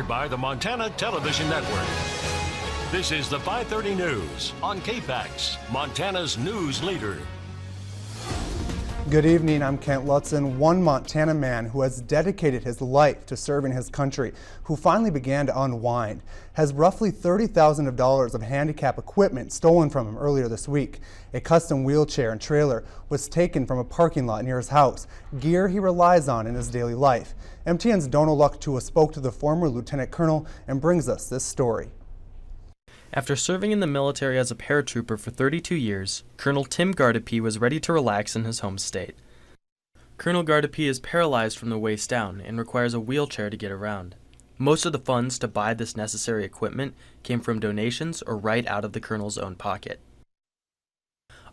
powered by the Montana Television Network. This is the 530 News on KPAX, Montana's news leader. Good evening, I'm Kent Lutzen. One Montana man who has dedicated his life to serving his country, who finally began to unwind, has roughly $30,000 of handicap equipment stolen from him earlier this week. A custom wheelchair and trailer was taken from a parking lot near his house, gear he relies on in his daily life. MTN's Donald Laktua spoke to the former lieutenant colonel and brings us this story. After serving in the military as a paratrooper for 32 years, Colonel Tim Gardapi was ready to relax in his home state. Colonel Gardapi is paralyzed from the waist down and requires a wheelchair to get around. Most of the funds to buy this necessary equipment came from donations or right out of the colonel's own pocket.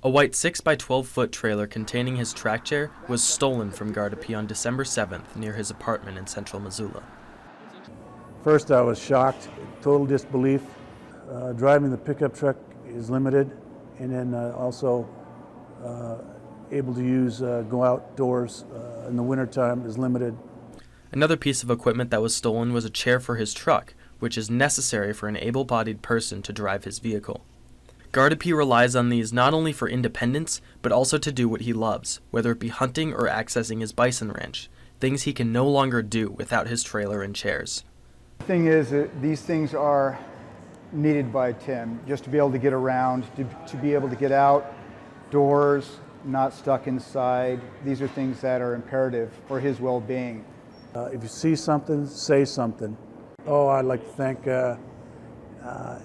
A white 6x12-foot trailer containing his track chair was stolen from Gardapi on December 7th near his apartment in central Missoula. First I was shocked, total disbelief. Driving the pickup truck is limited, and then also able to use go outdoors in the wintertime is limited. Another piece of equipment that was stolen was a chair for his truck, which is necessary for an able-bodied person to drive his vehicle. Gardapi relies on these not only for independence, but also to do what he loves, whether it be hunting or accessing his bison ranch, things he can no longer do without his trailer and chairs. The thing is that these things are needed by Tim, just to be able to get around, to be able to get outdoors, not stuck inside. These are things that are imperative for his well-being. If you see something, say something. I'd like to thank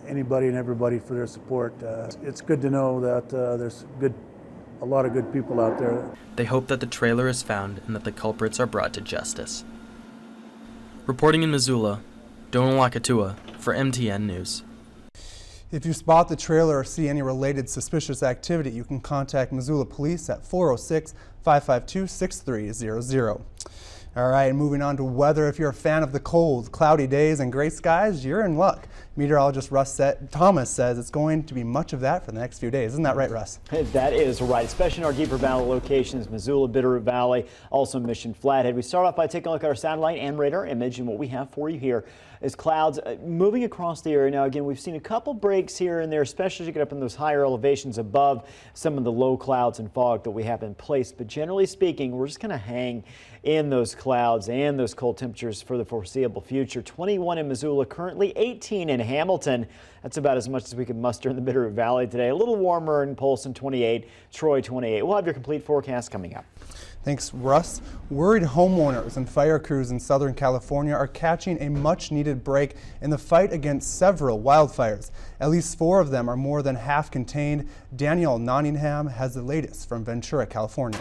anybody and everybody for their support. It's good to know that there's a lot of good people out there. They hope that the trailer is found and that the culprits are brought to justice. Reporting in Missoula, Donald Laktua for MTN News. If you spot the trailer or see any related suspicious activity, you can contact Missoula Police at 406-552-6300. All right, moving on to weather. If you're a fan of the cold, cloudy days and gray skies, you're in luck. Meteorologist Russ Thomas says it's going to be much of that for the next few days. Isn't that right, Russ? That is right, especially in our deeper valley locations, Missoula, Bitterroot Valley, also Mission Flathead. We start off by taking a look at our satellite and radar image, and what we have for you here is clouds moving across the area. Now, again, we've seen a couple breaks here and there, especially as you get up in those higher elevations above some of the low clouds and fog that we have in place. But generally speaking, we're just going to hang in those clouds and those cold temperatures for the foreseeable future. 21 in Missoula, currently 18 in Hamilton. That's about as much as we can muster in the Bitterroot Valley today. A little warmer in Polson, 28, Troy, 28. We'll have your complete forecast coming up. Thanks, Russ. Worried homeowners and fire crews in Southern California are catching a much-needed break in the fight against several wildfires. At least 4 of them are more than half contained. Danielle Nottingham has the latest from Ventura, California.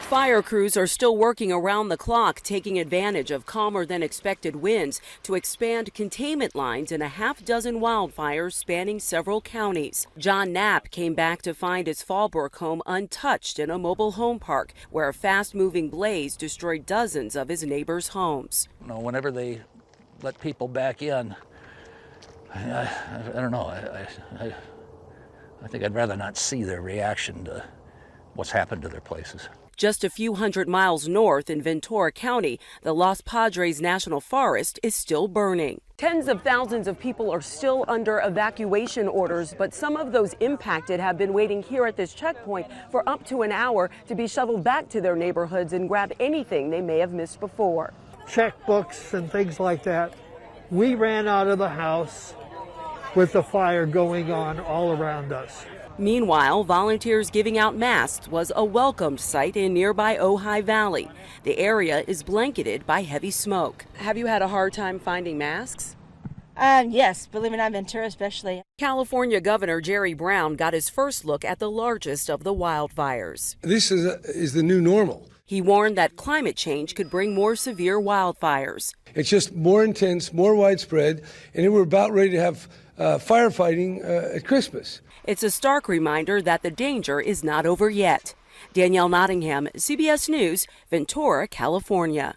Fire crews are still working around the clock, taking advantage of calmer than expected winds to expand containment lines in a half-dozen wildfires spanning several counties. John Knapp came back to find his Fallbrook home untouched in a mobile home park where a fast-moving blaze destroyed dozens of his neighbors' homes. Whenever they let people back in, I don't know, I think I'd rather not see their reaction to what's happened to their places. Just a few hundred miles north in Ventura County, the Los Padres National Forest is still burning. Tens of thousands of people are still under evacuation orders, but some of those impacted have been waiting here at this checkpoint for up to an hour to be shuttled back to their neighborhoods and grab anything they may have missed before. Checkbooks and things like that. We ran out of the house with the fire going on all around us. Meanwhile, volunteers giving out masks was a welcomed sight in nearby Ojai Valley. The area is blanketed by heavy smoke. Have you had a hard time finding masks? Yes, believe it or not, Ventura especially. California Governor Jerry Brown got his first look at the largest of the wildfires. This is the new normal. He warned that climate change could bring more severe wildfires. It's just more intense, more widespread, and we're about ready to have firefighting at Christmas. It's a stark reminder that the danger is not over yet. Danielle Nottingham, CBS News, Ventura, California.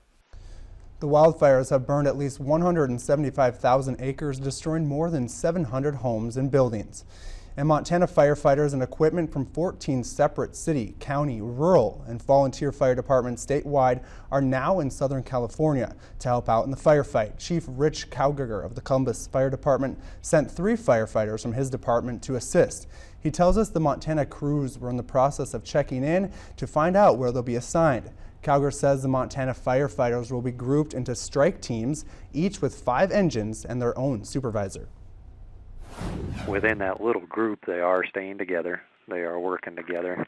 The wildfires have burned at least 175,000 acres, destroying more than 700 homes and buildings. And Montana firefighters and equipment from 14 separate city, county, rural, and volunteer fire departments statewide are now in Southern California to help out in the firefight. Chief Rich Cowgiger of the Columbus Fire Department sent 3 firefighters from his department to assist. He tells us the Montana crews were in the process of checking in to find out where they'll be assigned. Cowgier says the Montana firefighters will be grouped into strike teams, each with 5 engines and their own supervisor. Within that little group, they are staying together. They are working together.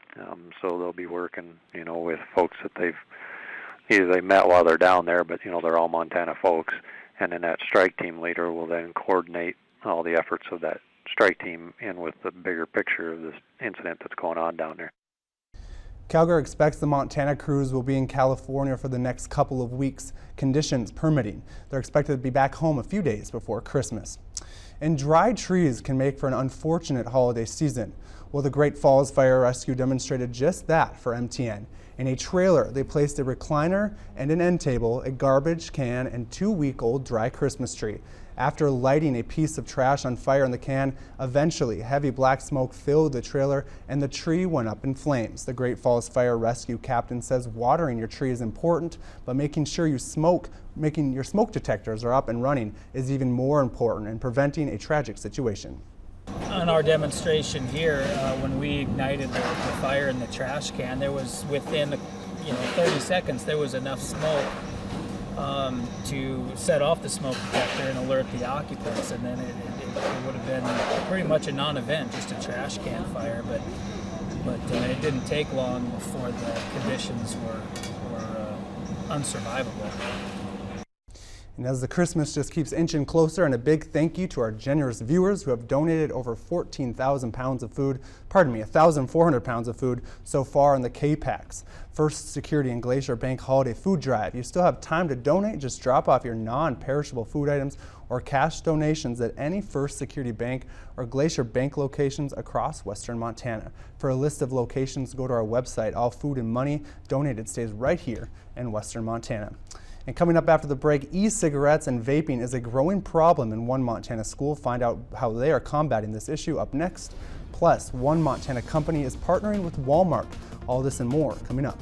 So they'll be working, with folks that they met while they're down there, but, they're all Montana folks. And then that strike team leader will then coordinate all the efforts of that strike team in with the bigger picture of this incident that's going on down there. Cowgier expects the Montana crews will be in California for the next couple of weeks, conditions permitting. They're expected to be back home a few days before Christmas. And dry trees can make for an unfortunate holiday season. Well, the Great Falls Fire Rescue demonstrated just that for MTN. In a trailer, they placed a recliner and an end table, a garbage can, and 2-week-old dry Christmas tree. After lighting a piece of trash on fire in the can, eventually heavy black smoke filled the trailer and the tree went up in flames. The Great Falls Fire Rescue captain says watering your tree is important, but making sure your smoke detectors are up and running is even more important in preventing a tragic situation. On our demonstration here, when we ignited the fire in the trash can, there was within 30 seconds there was enough smoke to set off the smoke detector and alert the occupants, and then it would have been pretty much a non-event, just a trash can fire. But it didn't take long before the conditions were unsurvivable. And as the Christmas just keeps inching closer, and a big thank you to our generous viewers who have donated over 1,400 pounds of food so far in the KPAX First Security and Glacier Bank Holiday Food Drive. You still have time to donate. Just drop off your non-perishable food items or cash donations at any First Security Bank or Glacier Bank locations across western Montana. For a list of locations, go to our website. All food and money donated stays right here in western Montana. And coming up after the break, e-cigarettes and vaping is a growing problem in one Montana school. Find out how they are combating this issue up next. Plus, one Montana company is partnering with Walmart. All this and more coming up